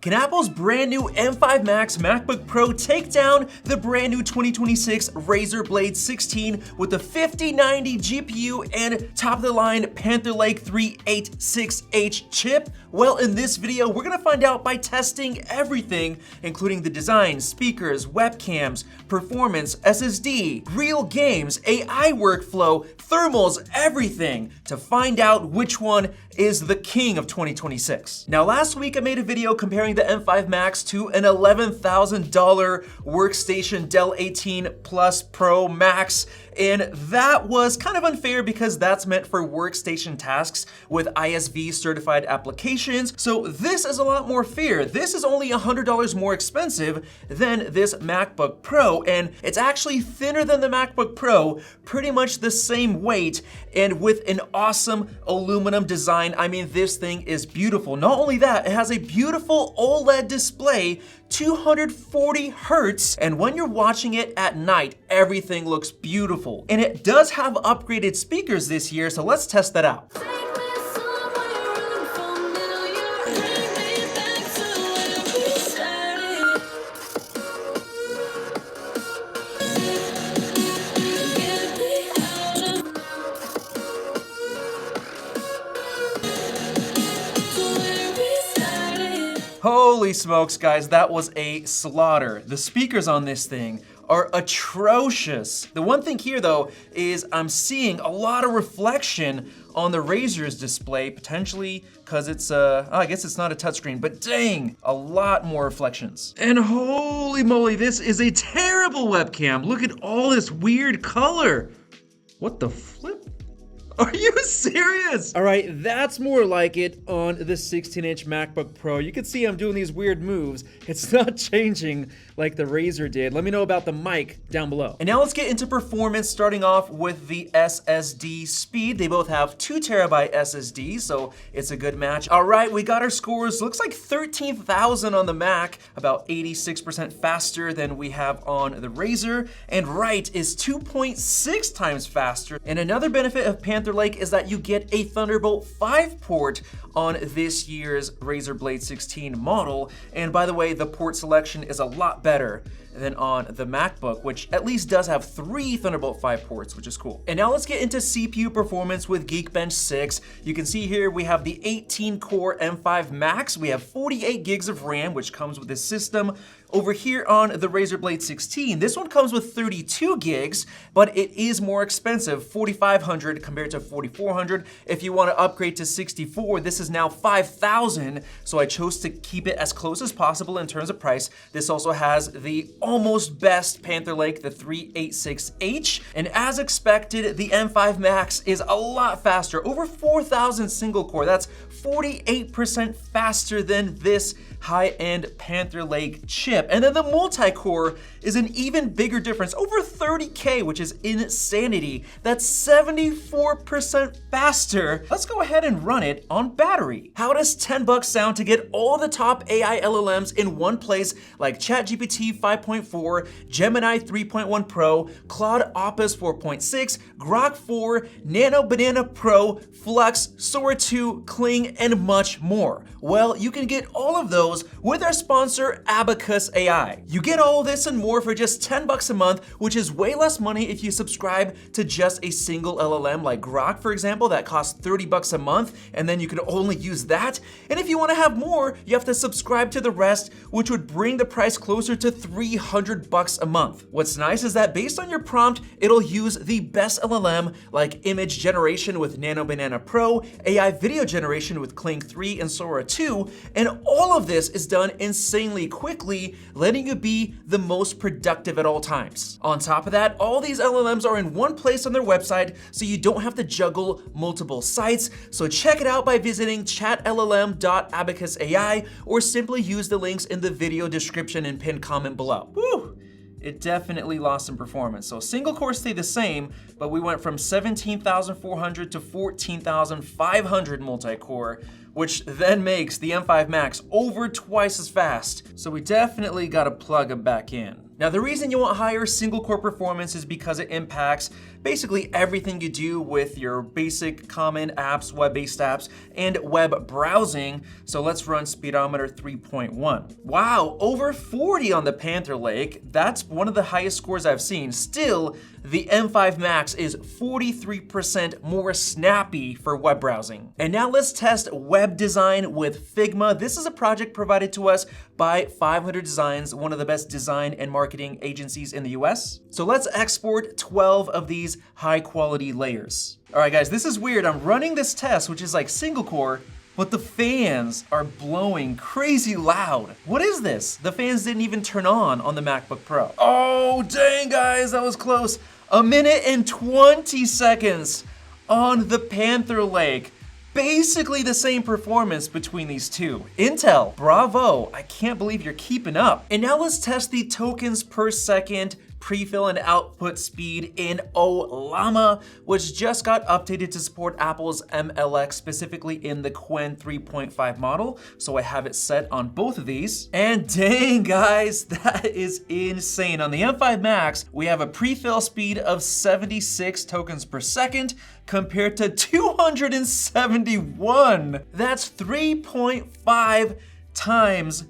Can Apple's brand new M5 Max MacBook Pro take down the brand new 2026 Razer Blade 16 with the 5090 GPU and top-of-the-line Panther Lake 386H chip? Well, in this video, we're gonna find out by testing everything, including the design, speakers, webcams, performance, SSD, real games, AI workflow, thermals, everything, to find out which one is the king of 2026. Now, last week I made a video comparing the M5 Max to an $11,000 workstation Dell 18 Plus Pro Max, and that was kind of unfair because that's meant for workstation tasks with ISV certified applications. So this is a lot more fair. This is only $100 more expensive than this MacBook Pro, and it's actually thinner than the MacBook Pro, pretty much the same weight, and with an awesome aluminum design. I mean, this thing is beautiful. Not only that, it has a beautiful OLED display, 240 hertz, and when you're watching it at night, everything looks beautiful. And it does have upgraded speakers this year, so let's test that out. Holy smokes, guys, that was a slaughter. The speakers on this thing are atrocious. The one thing here, though, is I'm seeing a lot of reflection on the Razer's display, potentially because it's I guess it's not a touchscreen, but dang, a lot more reflections. And holy moly, this is a terrible webcam. Look at all this weird color. What the flip? Are you serious? All right, that's more like it on the 16-inch MacBook Pro. You can see I'm doing these weird moves. It's not changing like the Razer did. Let me know about the mic down below. And now let's get into performance, starting off with the SSD speed. They both have 2 terabyte SSDs, so it's a good match. All right, we got our scores. Looks like 13,000 on the Mac, about 86% faster than we have on the Razer. And write is 2.6 times faster. And another benefit of Panther Lake is that you get a Thunderbolt 5 port on this year's Razer Blade 16 model. And by the way, the port selection is a lot better than on the MacBook, which at least does have 3 Thunderbolt 5 ports, which is cool. And now let's get into CPU performance with Geekbench 6. You can see here we have the 18-core M5 Max. We have 48 gigs of RAM, which comes with this system. Over here on the Razer Blade 16, this one comes with 32 gigs, but it is more expensive, $4,500 compared to $4,400. If you want to upgrade to 64, this is now $5,000, so I chose to keep it as close as possible in terms of price. This also has the almost best Panther Lake, the 386H, and as expected, the M5 Max is a lot faster, over 4,000 single core. That's 48% faster than this high-end Panther Lake chip. And then the multi-core is an even bigger difference, over 30K, which is insanity. That's 74% faster. Let's go ahead and run it on battery. How does $10 sound to get all the top AI LLMs in one place, like ChatGPT 5.4, Gemini 3.1 Pro, Claude Opus 4.6, Grok 4, Nano Banana Pro, Flux, Sora 2, Kling, and much more? Well, you can get all of those with our sponsor, Abacus AI. You get all this and more for just $10 a month, which is way less money if you subscribe to just a single LLM like Grok, for example, that costs $30 a month, and then you can only use that. And if you want to have more, you have to subscribe to the rest, which would bring the price closer to $300 a month. What's nice is that based on your prompt, it'll use the best LLM like image generation with Nano Banana Pro, AI video generation with Kling 3 and Sora 2, and all of this is done insanely quickly, letting you be the most productive at all times. On top of that, all these LLMs are in one place on their website, so you don't have to juggle multiple sites. So check it out by visiting chatllm.abacusai or simply use the links in the video description and pinned comment below. Woo! It definitely lost some performance. So single core stayed the same, but we went from 17,400 to 14,500 multi-core, which then makes the M5 Max over twice as fast. So we definitely gotta plug them back in. Now, the reason you want higher single core performance is because it impacts basically everything you do with your basic common apps, web-based apps, and web browsing. So let's run Speedometer 3.1. Wow, over 40 on the Panther Lake. That's one of the highest scores I've seen. Still, the M5 Max is 43% more snappy for web browsing. And now let's test web design with Figma. This is a project provided to us by 500 Designs, one of the best design and marketing agencies in the US. So let's export 12 of these high quality layers. All right, guys, this is weird. I'm running this test, which is like single core, but the fans are blowing crazy loud. What is this? The fans didn't even turn on the MacBook Pro. Oh, dang, guys, that was close. 1 minute and 20 seconds on the Panther Lake. Basically the same performance between these two. Intel, bravo. I can't believe you're keeping up. And now let's test the tokens per second prefill and output speed in Ollama, which just got updated to support Apple's MLX, specifically in the Qwen 3.5 model. So I have it set on both of these. And dang, guys, that is insane. On the M5 Max, we have a prefill speed of 76 tokens per second compared to 271. That's 3.5 times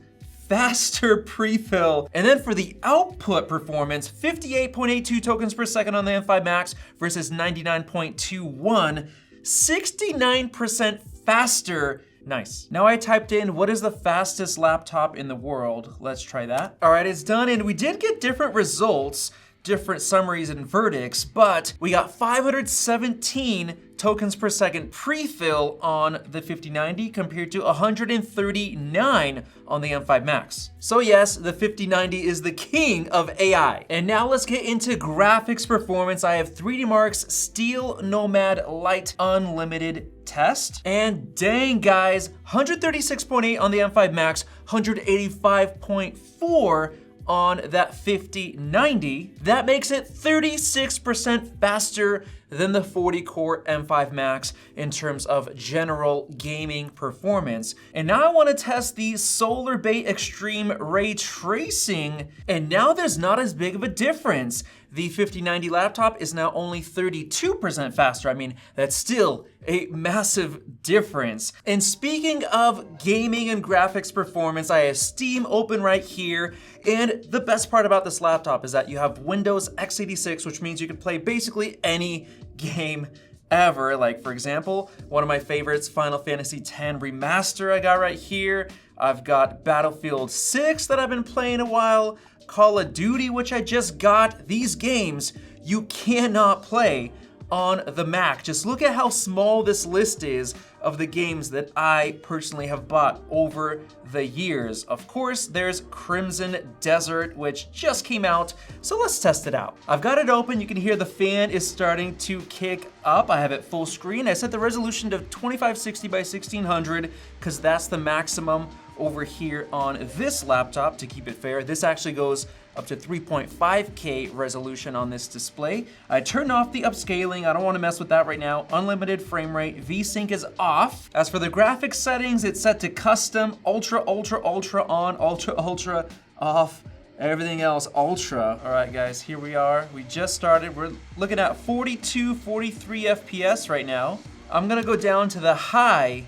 faster prefill. And then for the output performance, 58.82 tokens per second on the M5 Max versus 99.21, 69% faster. Nice. Now I typed in, what is the fastest laptop in the world? Let's try that. All right, it's done, and we did get different results, different summaries and verdicts, but we got 517 tokens per second prefill on the 5090 compared to 139 on the M5 Max. So yes, the 5090 is the king of AI. And now let's get into graphics performance. I have 3D Mark's Steel Nomad Lite Unlimited test. And dang, guys, 136.8 on the M5 Max, 185.4 on that 5090. That makes it 36% faster than the 40-core M5 Max in terms of general gaming performance. And now I want to test the Solar Bay Extreme Ray Tracing, and now there's not as big of a difference. The 5090 laptop is now only 32% faster. I mean, that's still a massive difference. And speaking of gaming and graphics performance, I have Steam open right here. And the best part about this laptop is that you have Windows x86, which means you can play basically any game ever. Like, for example, one of my favorites, Final Fantasy X Remaster I got right here. I've got Battlefield 6 that I've been playing a while, Call of Duty, which I just got. These games you cannot play on the Mac. Just look at how small this list is of the games that I personally have bought over the years. Of course, there's Crimson Desert, which just came out, so let's test it out. I've got it open. You can hear the fan is starting to kick up. I have it full screen. I set the resolution to 2560 by 1600 because that's the maximum over here on this laptop to keep it fair. This actually goes up to 3.5K resolution on this display. I turned off the upscaling. I don't want to mess with that right now. Unlimited frame rate. VSync is off. As for the graphics settings, it's set to custom, ultra, ultra, ultra on, ultra, ultra off. Everything else ultra. All right, guys, here we are. We just started. We're looking at 42, 43 FPS right now. I'm gonna go down to the high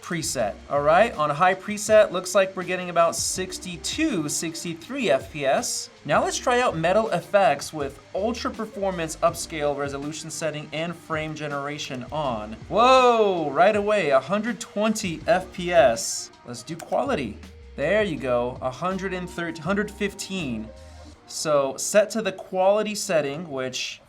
preset. All right, on a high preset, looks like we're getting about 62, 63 FPS. Now let's try out Metal FX with ultra performance upscale resolution setting and frame generation on. Whoa, right away, 120 FPS. Let's do quality. There you go, 115. So set to the quality setting, which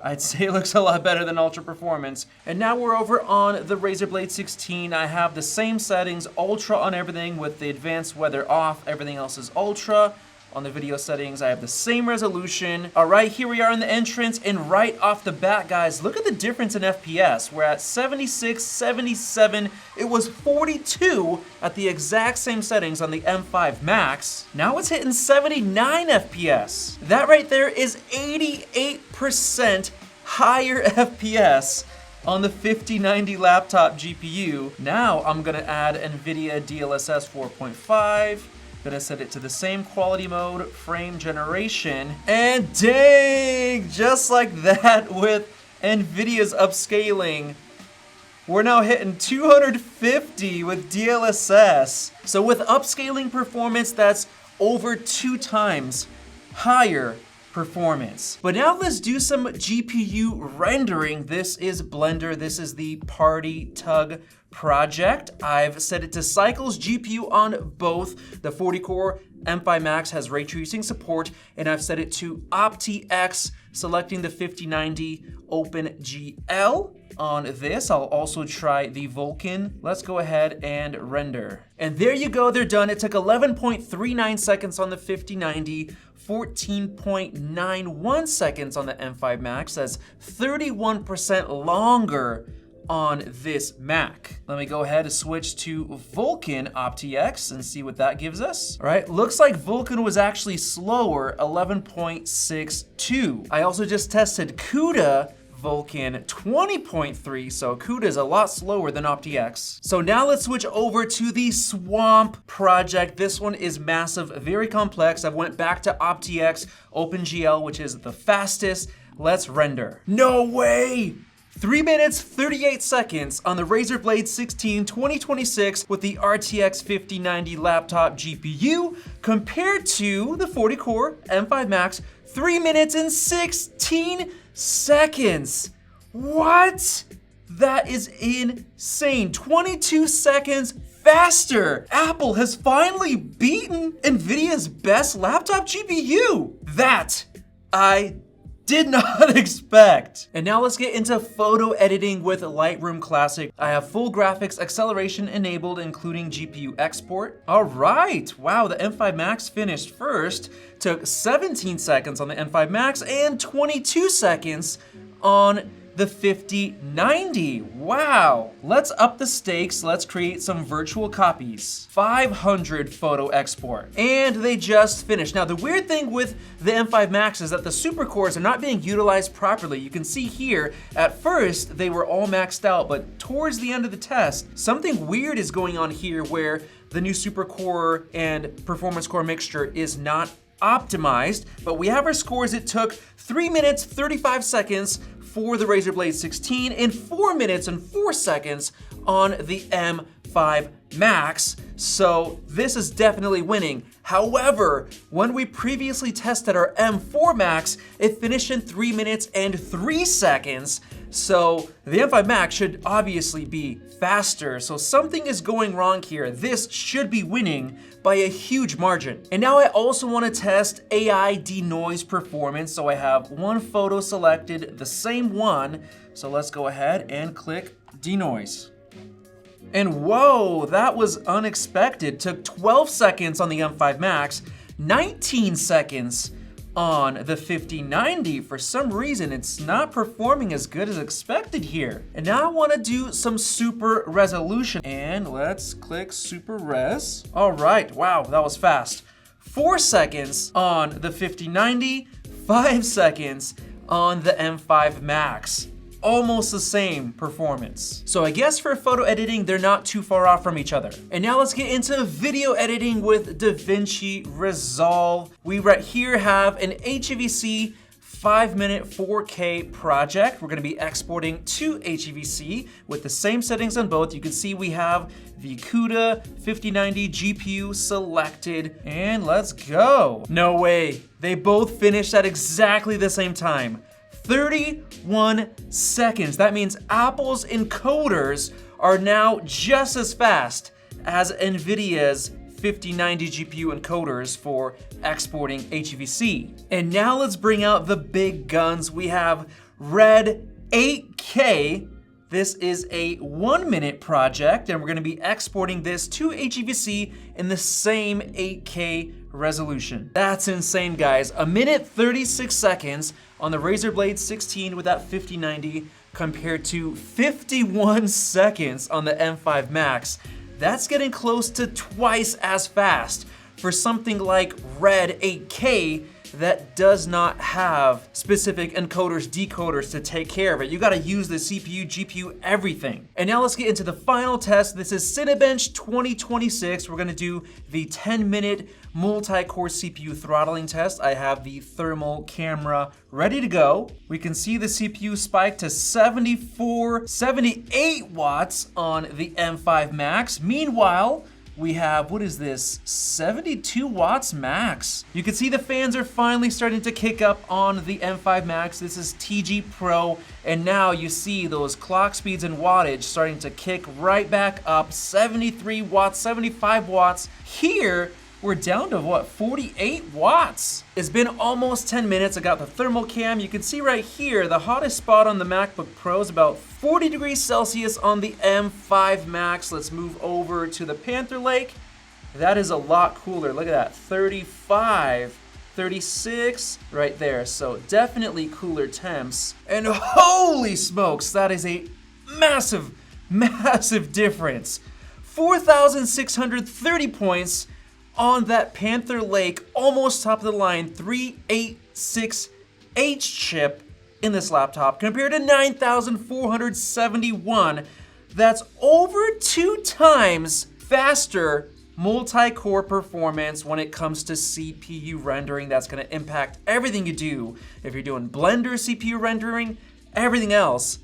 I'd say looks a lot better than ultra performance. And now we're over on the Razer Blade 16. I have the same settings, ultra on everything with the advanced weather off. Everything else is ultra. On the video settings, I have the same resolution. All right, here we are in the entrance, and right off the bat, guys, look at the difference in FPS. We're at 76, 77. It was 42 at the exact same settings on the M5 Max. Now it's hitting 79 FPS. That right there is 88% higher FPS on the 5090 laptop GPU. Now I'm gonna add NVIDIA DLSS 4.5. Gonna set it to the same quality mode, frame generation, and dang, just like that with NVIDIA's upscaling, we're now hitting 250 with DLSS. So with upscaling performance, that's over 2 times higher performance. But now let's do some GPU rendering. This is Blender. This is the Party Tug project. I've set it to cycles GPU on both. The 40-core M5 Max has ray tracing support, and I've set it to OptiX, selecting the 5090 OpenGL. On this, I'll also try the Vulkan. Let's go ahead and render. And there you go, they're done. It took 11.39 seconds on the 5090, 14.91 seconds on the M5 Max. That's 31% longer on this Mac. Let me go ahead and switch to Vulkan OptiX and see what that gives us. All right, looks like Vulkan was actually slower, 11.62. I also just tested CUDA Vulkan 20.3, so CUDA is a lot slower than OptiX. So now let's switch over to the Swamp project. This one is massive, very complex. I went back to OptiX OpenGL, which is the fastest. Let's render. No way! 3 minutes, 38 seconds on the Razer Blade 16 2026 with the RTX 5090 laptop GPU compared to the 40-core M5 Max, 3 minutes and 16 seconds. What? That is insane. 22 seconds faster. Apple has finally beaten NVIDIA's best laptop GPU. That I did not expect. And now let's get into photo editing with Lightroom Classic. I have full graphics acceleration enabled, including GPU export. All right, wow, the M5 Max finished first. Took 17 seconds on the M5 Max and 22 seconds on the 5090. Wow. Let's up the stakes. Let's create some virtual copies. 500 photo export. And they just finished. Now, the weird thing with the M5 Max is that the super cores are not being utilized properly. You can see here, at first, they were all maxed out, but towards the end of the test, something weird is going on here where the new super core and performance core mixture is not optimized, but we have our scores. It took 3 minutes, 35 seconds for the Razer Blade 16 and 4 minutes and 4 seconds on the M5 Max. So this is definitely winning. However, when we previously tested our M4 Max, it finished in 3 minutes and 3 seconds. So the M5 Max should obviously be faster. So something is going wrong here. This should be winning by a huge margin. And now I also want to test AI denoise performance. So I have one photo selected, the same one. So let's go ahead and click denoise. And whoa, that was unexpected. Took 12 seconds on the M5 Max, 19 seconds on the 5090. For some reason, it's not performing as good as expected here. And now I want to do some super resolution. And let's click super res. All right, wow, that was fast. 4 seconds on the 5090, 5 seconds on the M5 Max. Almost the same performance. So I guess for photo editing, they're not too far off from each other. And now let's get into video editing with Davinci Resolve. We right here have an HEVC 5-minute 4K project. We're gonna be exporting to HEVC with the same settings on both. You can see we have the CUDA 5090 GPU selected, and let's go. No way, they both finished at exactly the same time. 31 seconds. That means Apple's encoders are now just as fast as NVIDIA's 5090 GPU encoders for exporting HEVC. And now let's bring out the big guns. We have Red 8K. This is a 1-minute project, and we're gonna be exporting this to HEVC in the same 8K resolution. That's insane, guys. 1 minute 36 seconds on the Razer Blade 16 with that 5090 compared to 51 seconds on the M5 Max. That's getting close to twice as fast. For something like Red 8K, that does not have specific encoders, decoders to take care of it. You gotta use the CPU, GPU, everything. And now let's get into the final test. This is Cinebench 2026. We're gonna do the 10-minute multi-core CPU throttling test. I have the thermal camera ready to go. We can see the CPU spike to 78 watts on the M5 Max. Meanwhile, we have, what is this, 72 watts max. You can see the fans are finally starting to kick up on the M5 Max. This is TG Pro, and now you see those clock speeds and wattage starting to kick right back up. 73 watts, 75 watts. Here, we're down to what, 48 watts? It's been almost 10 minutes. I got the thermal cam. You can see right here, the hottest spot on the MacBook Pro is about 40 degrees Celsius on the M5 Max. Let's move over to the Panther Lake. That is a lot cooler. Look at that, 35, 36 right there. So definitely cooler temps. And holy smokes, that is a massive, massive difference. 4,630 points on that Panther Lake, almost top of the line 386H chip in this laptop compared to 9,471. That's over 2 times faster multi-core performance when it comes to CPU rendering. That's gonna impact everything you do. If you're doing Blender CPU rendering, everything else,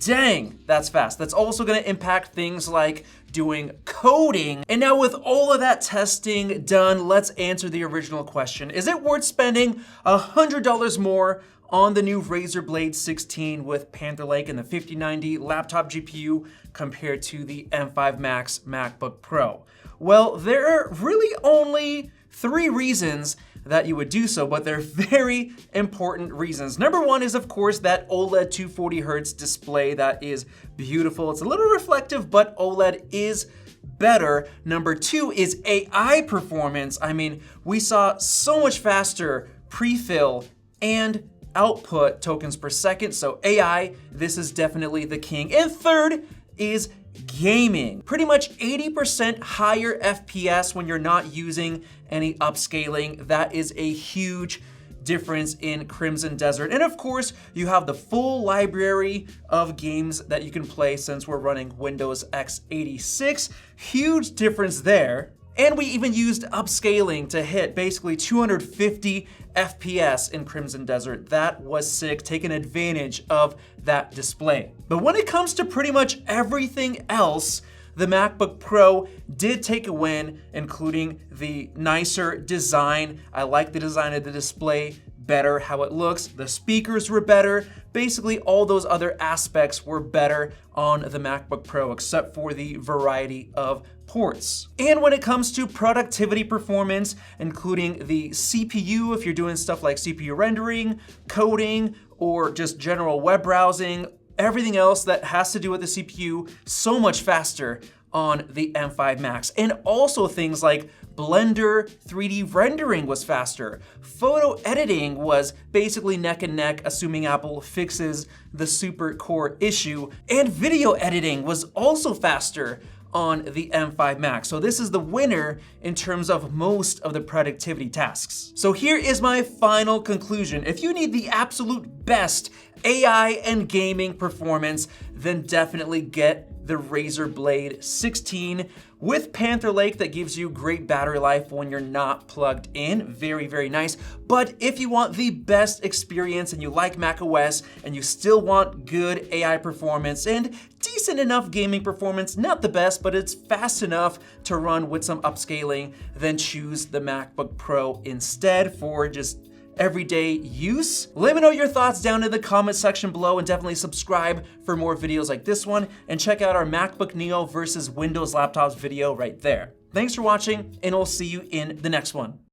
dang, that's fast. That's also gonna impact things like doing coding. And now with all of that testing done, let's answer the original question. Is it worth spending $100 more on the new Razer Blade 16 with Panther Lake and the 5090 laptop GPU compared to the M5 Max MacBook Pro? Well, there are really only 3 reasons that you would do so, but they're very important reasons. Number 1 is, of course, that OLED 240 Hz display that is beautiful. It's a little reflective, but OLED is better. Number 2 is AI performance. I mean, we saw so much faster pre-fill and output tokens per second, so AI, this is definitely the king. And third is gaming. Pretty much 80% higher FPS when you're not using any upscaling. That is a huge difference in Crimson Desert. And of course, you have the full library of games that you can play since we're running Windows x86. Huge difference there. And we even used upscaling to hit basically 250 FPS in Crimson Desert. That was sick, taking advantage of that display. But when it comes to pretty much everything else, the MacBook Pro did take a win, including the nicer design. I like the design of the display better, how it looks. The speakers were better. Basically, all those other aspects were better on the MacBook Pro, except for the variety of ports. And when it comes to productivity performance, including the CPU, if you're doing stuff like CPU rendering, coding, or just general web browsing, everything else that has to do with the CPU, so much faster on the M5 Max. And also things like Blender 3D rendering was faster. Photo editing was basically neck and neck, assuming Apple fixes the super core issue. And video editing was also faster on the M5 Max. So this is the winner in terms of most of the productivity tasks. So here is my final conclusion. If you need the absolute best AI and gaming performance, then definitely get the Razer Blade 16 with Panther Lake that gives you great battery life when you're not plugged in. Very, very nice. But if you want the best experience and you like macOS and you still want good AI performance and decent enough gaming performance, not the best, but it's fast enough to run with some upscaling, then choose the MacBook Pro instead for just everyday use. Let me know your thoughts down in the comment section below, and definitely subscribe for more videos like this one, and check out our MacBook Neo versus Windows laptops video right there. Thanks for watching, and I'll see you in the next one.